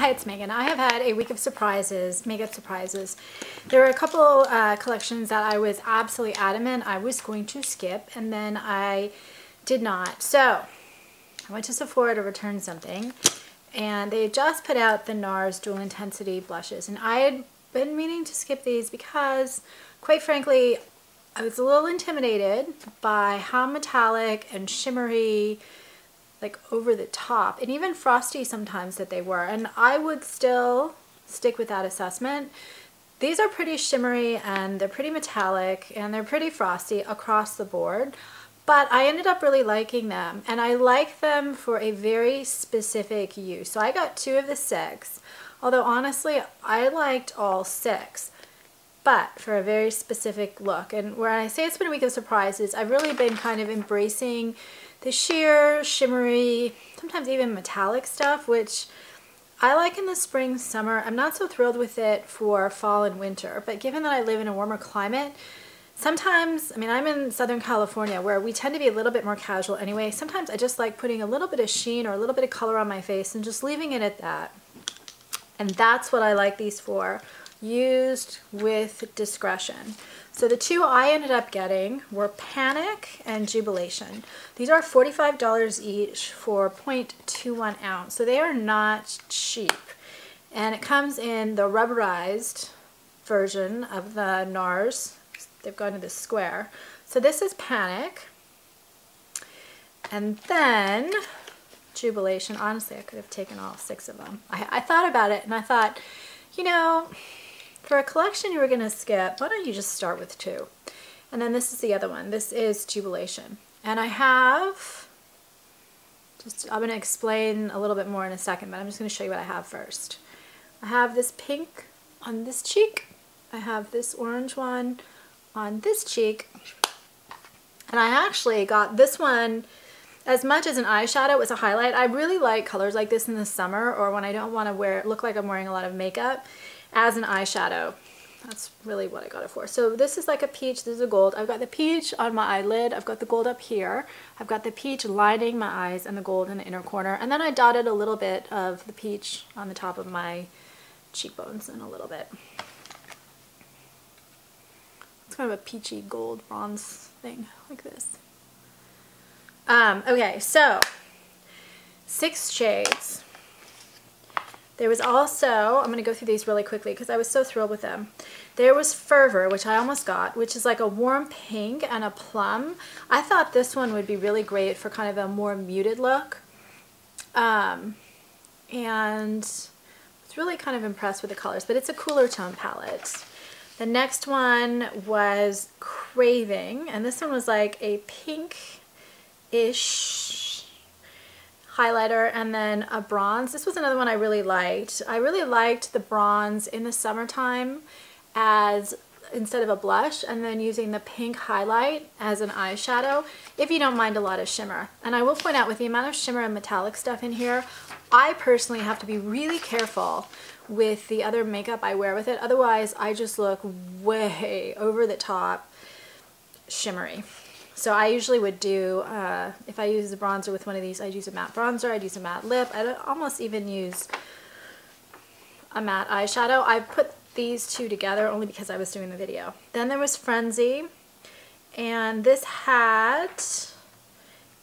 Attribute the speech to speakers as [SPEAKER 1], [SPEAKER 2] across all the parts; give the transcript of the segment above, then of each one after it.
[SPEAKER 1] Hi, it's Megan. I have had a week of surprises, makeup surprises. There were a couple collections that I was absolutely adamant I was going to skip, and then I did not. So I went to Sephora to return something, and they just put out the Nars Dual Intensity blushes, and I had been meaning to skip these because, quite frankly, I was a little intimidated by how metallic and shimmery, like over the top, and even frosty sometimes that they were, and I would still stick with that assessment. These are pretty shimmery and they're pretty metallic and they're pretty frosty across the board, but I ended up really liking them, and I like them for a very specific use. So I got 2 of the 6, although honestly I liked all 6, but for a very specific look. And when I say it's been a week of surprises, I've really been kind of embracing the sheer, shimmery, sometimes even metallic stuff, which I like in the spring, summer. I'm not so thrilled with it for fall and winter, but given that I live in a warmer climate, sometimes, I mean, I'm in Southern California where we tend to be a little bit more casual anyway. Sometimes I just like putting a little bit of sheen or a little bit of color on my face and just leaving it at that. And that's what I like these for, used with discretion. So the 2 I ended up getting were Panic and Jubilation. These are $45 each for 0.21 ounce, so they are not cheap. And it comes in the rubberized version of the Nars. They've gone to the square. So this is Panic. And then Jubilation. Honestly, I could have taken all 6 of them. I thought about it and I thought, you know, for a collection you were going to skip, why don't you just start with 2? And then this is the other one. This is Jubilation. And I have, I'm going to explain a little bit more in a second, but I'm just going to show you what I have first. I have this pink on this cheek. I have this orange one on this cheek. And I actually got this one as much as an eyeshadow as a highlight. I really like colors like this in the summer, or when I don't want to look like I'm wearing a lot of makeup, as an eyeshadow. That's really what I got it for. So this is like a peach, this is a gold. I've got the peach on my eyelid, I've got the gold up here, I've got the peach lining my eyes and the gold in the inner corner, and then I dotted a little bit of the peach on the top of my cheekbones and a little bit. It's kind of a peachy gold bronze thing like this. Okay, so 6 shades. There was also, I'm going to go through these really quickly because I was so thrilled with them. There was Fervor, which I almost got, which is like a warm pink and a plum. I thought this one would be really great for kind of a more muted look. And I was really kind of impressed with the colors, but it's a cooler tone palette. The next one was Craving, and this one was like a pink-ish highlighter and then a bronze. This was another one I really liked. I really liked the bronze in the summertime as instead of a blush, and then using the pink highlight as an eyeshadow if you don't mind a lot of shimmer. And I will point out, with the amount of shimmer and metallic stuff in here, I personally have to be really careful with the other makeup I wear with it. Otherwise I just look way over the top shimmery. So I usually would do, if I use a bronzer with one of these, I'd use a matte bronzer, I'd use a matte lip, I'd almost even use a matte eyeshadow. I put these 2 together only because I was doing the video. Then there was Frenzy, and this had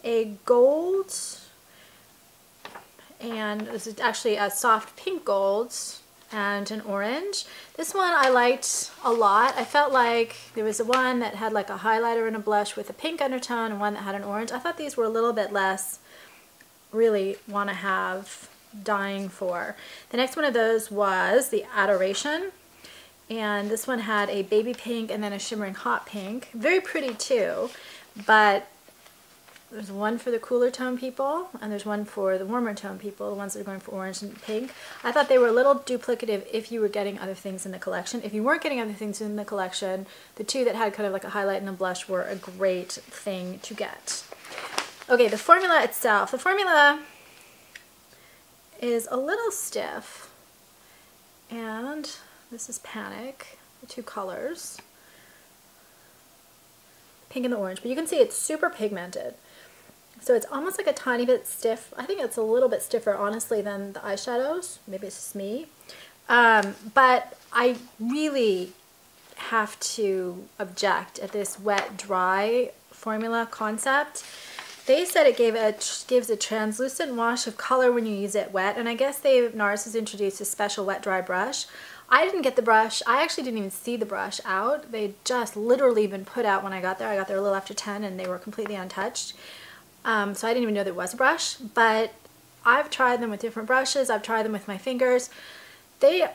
[SPEAKER 1] a gold, and this is actually a soft pink gold and an orange. This one I liked a lot. I felt like there was one that had like a highlighter and a blush with a pink undertone and one that had an orange. I thought these were a little bit less really want to have dying for. The next one of those was the Adoration, and this one had a baby pink and then a shimmering hot pink. Very pretty too, but there's one for the cooler tone people and there's one for the warmer tone people, the ones that are going for orange and pink. I thought they were a little duplicative if you were getting other things in the collection. If you weren't getting other things in the collection, the 2 that had kind of like a highlight and a blush were a great thing to get. Okay, the formula itself. The formula is a little stiff, and this is Panic, the 2 colors, pink and the orange, but you can see it's super pigmented. So it's almost like a tiny bit stiff. I think it's a little bit stiffer, honestly, than the eyeshadows. Maybe it's just me. But I really have to object at this wet-dry formula concept. They said it gives a translucent wash of color when you use it wet, and I guess Nars has introduced a special wet-dry brush. I didn't get the brush. I actually didn't even see the brush out. They'd just literally been put out when I got there. I got there a little after 10 and they were completely untouched. So I didn't even know there was a brush, but I've tried them with different brushes. I've tried them with my fingers. They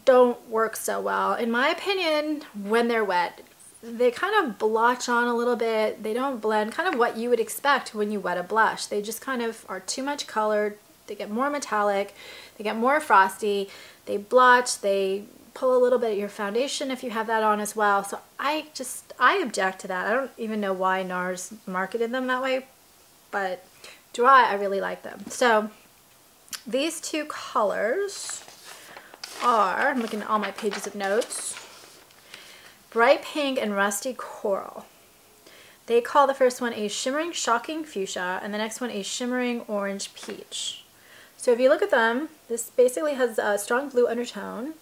[SPEAKER 1] don't work so well. In my opinion, when they're wet, they kind of blotch on a little bit. They don't blend, kind of what you would expect when you wet a blush. They just kind of are too much colored. They get more metallic. They get more frosty. They blotch. They pull a little bit at your foundation if you have that on as well. So I object to that. I don't even know why Nars marketed them that way, but dry, I really like them. So these two colors are, I'm looking at all my pages of notes, Bright Pink and Rusty Coral. They call the first one a Shimmering Shocking Fuchsia and the next one a Shimmering Orange Peach. So if you look at them, this basically has a strong blue undertone.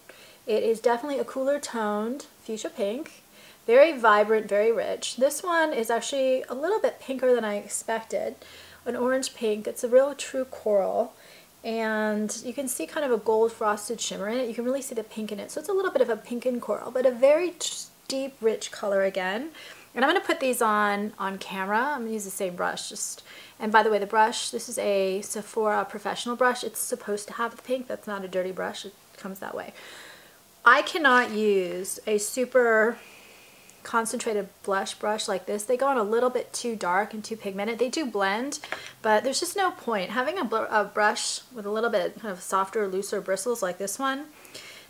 [SPEAKER 1] It is definitely a cooler toned fuchsia pink, very vibrant, very rich. This one is actually a little bit pinker than I expected, an orange pink. It's a real true coral, and you can see kind of a gold frosted shimmer in it. You can really see the pink in it, so it's a little bit of a pink and coral, but a very deep, rich color again. And I'm going to put these on camera. I'm going to use the same brush. And by the way, the brush, this is a Sephora professional brush. It's supposed to have the pink. That's not a dirty brush. It comes that way. I cannot use a super concentrated blush brush like this. They go on a little bit too dark and too pigmented. They do blend, but there's just no point. Having a brush with a little bit kind of softer, looser bristles like this one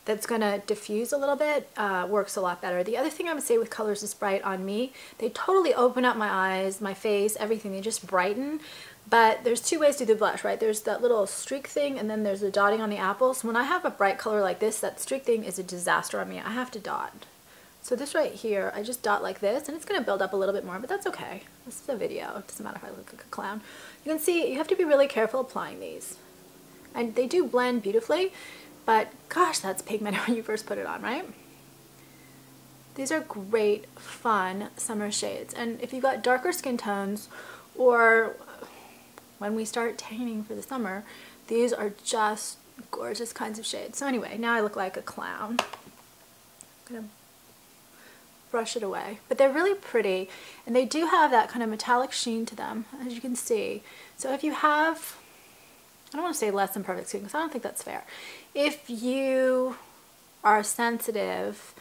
[SPEAKER 1] that's going to diffuse a little bit works a lot better. The other thing I would say with colors is bright on me, they totally open up my eyes, my face, everything. They just brighten. But there's two ways to do the blush, right? There's that little streak thing, and then there's the dotting on the apples. When I have a bright color like this, that streak thing is a disaster on me. I have to dot. So this right here, I just dot like this, and it's going to build up a little bit more, but that's okay. This is a video. It doesn't matter if I look like a clown. You can see you have to be really careful applying these. And they do blend beautifully, but gosh, that's pigmented when you first put it on, right? These are great, fun summer shades. And if you've got darker skin tones, or when we start tanning for the summer, these are just gorgeous kinds of shades. So anyway, now I look like a clown. I'm gonna brush it away. But they're really pretty, and they do have that kind of metallic sheen to them, as you can see. So if you have, I don't want to say less than perfect skin, because I don't think that's fair. If you are sensitive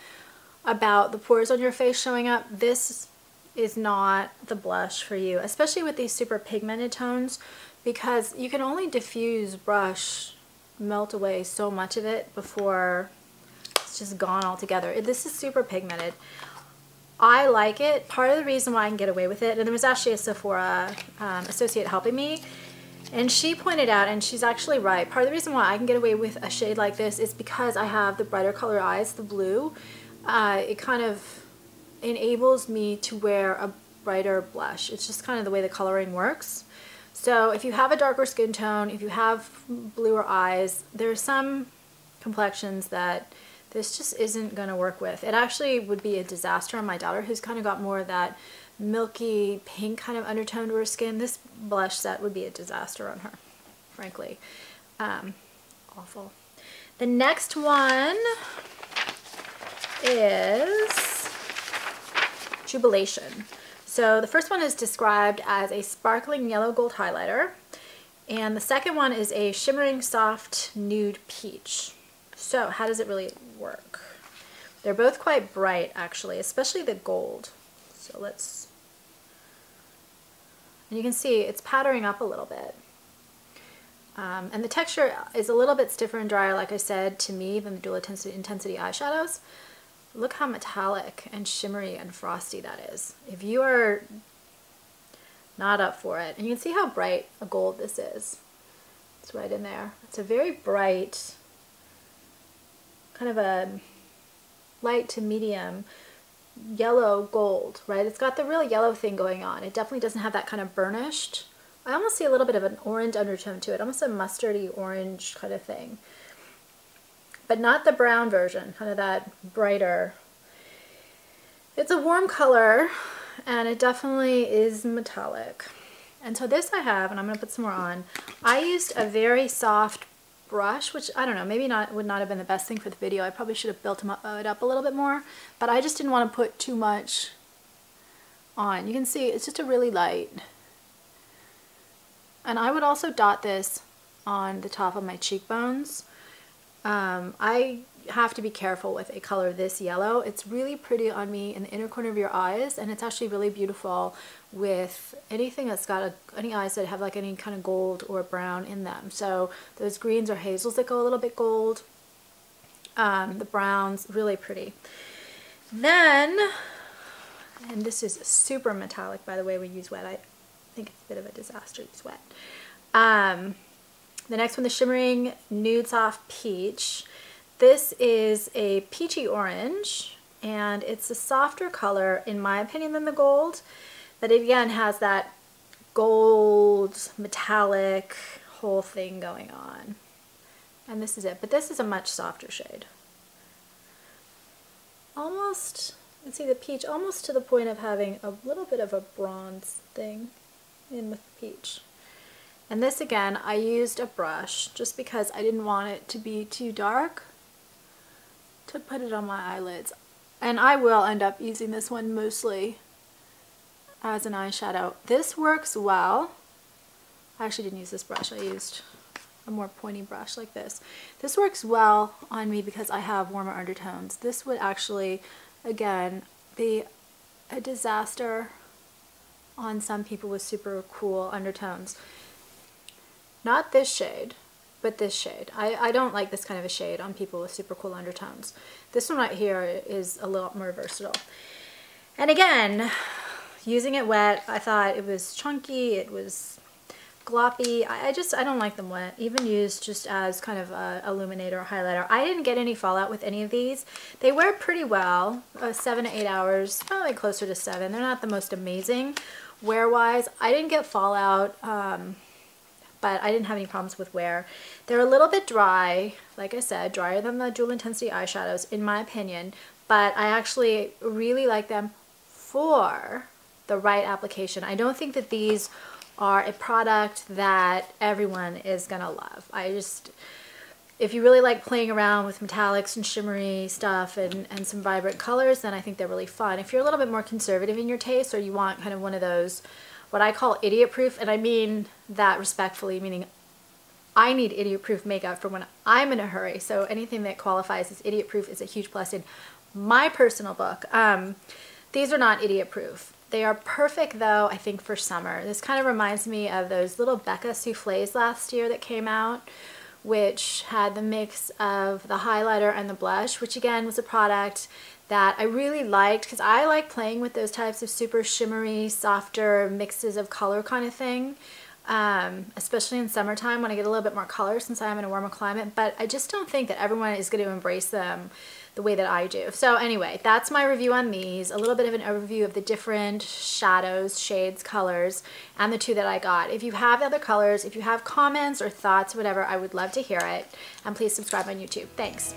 [SPEAKER 1] about the pores on your face showing up, this is not the blush for you, especially with these super pigmented tones, because you can only diffuse brush, melt away so much of it before it's just gone altogether. This is super pigmented. I like it. Part of the reason why I can get away with it, and there was actually a Sephora associate helping me, and she pointed out, and she's actually right, part of the reason why I can get away with a shade like this is because I have the brighter color eyes, the blue. It kind of enables me to wear a brighter blush. It's just kind of the way the coloring works. So if you have a darker skin tone, if you have bluer eyes, there are some complexions that this just isn't going to work with. It actually would be a disaster on my daughter, who's kind of got more of that milky pink kind of undertone to her skin. This blush set would be a disaster on her, frankly. Awful. The next one is Jubilation. So the first one is described as a sparkling yellow gold highlighter, and the second one is a shimmering soft nude peach. So how does it really work? They're both quite bright, actually, especially the gold. So let's, and you can see it's powdering up a little bit. And the texture is a little bit stiffer and drier, like I said, to me, than the dual intensity eyeshadows. Look how metallic and shimmery and frosty that is. If you are not up for it, and you can see how bright a gold this is. It's right in there. It's a very bright, kind of a light to medium yellow gold, right? It's got the real yellow thing going on. It definitely doesn't have that kind of burnished. I almost see a little bit of an orange undertone to it, almost a mustardy orange kind of thing. But not the brown version, kind of that brighter. It's a warm color, and it definitely is metallic. And so this I have, and I'm going to put some more on. I used a very soft brush, which I don't know, maybe would not have been the best thing for the video. I probably should have built it up a little bit more, but I just didn't want to put too much on. You can see it's just a really light. And I would also dot this on the top of my cheekbones. I have to be careful with a color this yellow. It's really pretty on me in the inner corner of your eyes, and it's actually really beautiful with anything that's got any eyes that have like any kind of gold or brown in them. So those greens or hazels that go a little bit gold, the browns, really pretty. Then, and this is super metallic by the way we use wet. I think it's a bit of a disaster to use wet. The next one, the Shimmering Nude Soft Peach. This is a peachy orange, and it's a softer color, in my opinion, than the gold. But it again has that gold, metallic whole thing going on. And this is it. But this is a much softer shade. Almost, let's see the peach, almost to the point of having a little bit of a bronze thing in with the peach. And this again, I used a brush just because I didn't want it to be too dark to put it on my eyelids. And I will end up using this one mostly as an eyeshadow. This works well. I actually didn't use this brush. I used a more pointy brush like this. This works well on me because I have warmer undertones. This would actually, again, be a disaster on some people with super cool undertones. Not this shade, but this shade. I don't like this kind of a shade on people with super cool undertones. This one right here is a lot more versatile. And again, using it wet, I thought it was chunky, it was gloppy. I don't like them wet, even used just as kind of a illuminator or highlighter. I didn't get any fallout with any of these. They wear pretty well, 7 to 8 hours, probably closer to 7. They're not the most amazing wear-wise. I didn't get fallout, but I didn't have any problems with wear. They're a little bit dry, like I said, drier than the Jewel Intensity eyeshadows, in my opinion, but I actually really like them for the right application. I don't think that these are a product that everyone is gonna love. If you really like playing around with metallics and shimmery stuff and some vibrant colors, then I think they're really fun. If you're a little bit more conservative in your taste, or you want kind of one of those, what I call idiot proof, and I mean that respectfully, meaning I need idiot proof makeup for when I'm in a hurry. So anything that qualifies as idiot proof is a huge plus in my personal book. These are not idiot proof. They are perfect though, I think, for summer. This kind of reminds me of those little Becca souffles last year that came out, which had the mix of the highlighter and the blush, which again was a product that I really liked because I like playing with those types of super shimmery, softer mixes of color kind of thing, especially in summertime when I get a little bit more color since I'm in a warmer climate, but I just don't think that everyone is going to embrace them the way that I do. So anyway, that's my review on these, a little bit of an overview of the different shadows, shades, colors, and the two that I got. If you have other colors, if you have comments or thoughts, whatever, I would love to hear it, and please subscribe on YouTube. Thanks.